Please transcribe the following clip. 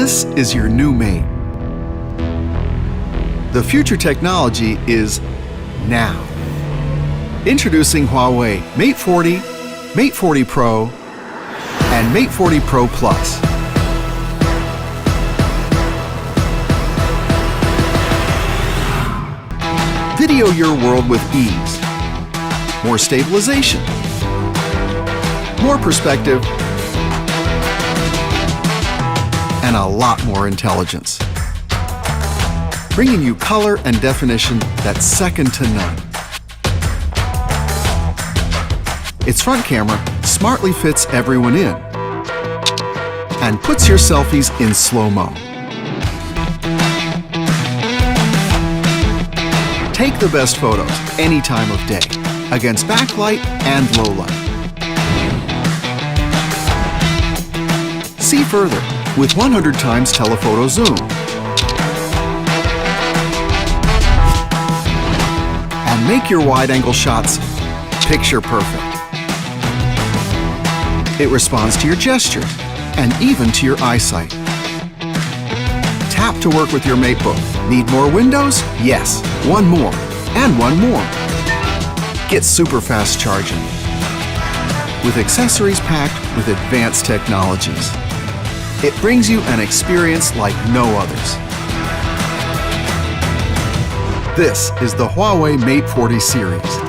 This is your new mate. The future technology is now. Introducing Huawei Mate 40, Mate 40 Pro, and Mate 40 Pro Plus. Video your world with ease, more stabilization, more perspective, and a lot more intelligence. Bringing you color and definition that's second to none. Its front camera smartly fits everyone in and puts your selfies in slow-mo. Take the best photos any time of day, against backlight and low light. See further with 100 times telephoto zoom. And make your wide-angle shots picture perfect. It responds to your gestures and even to your eyesight. Tap to work with your MateBook. Need more windows? Yes, one more, and one more. Get super fast charging with accessories packed with advanced technologies. It brings you an experience like no others. This is the Huawei Mate 40 series.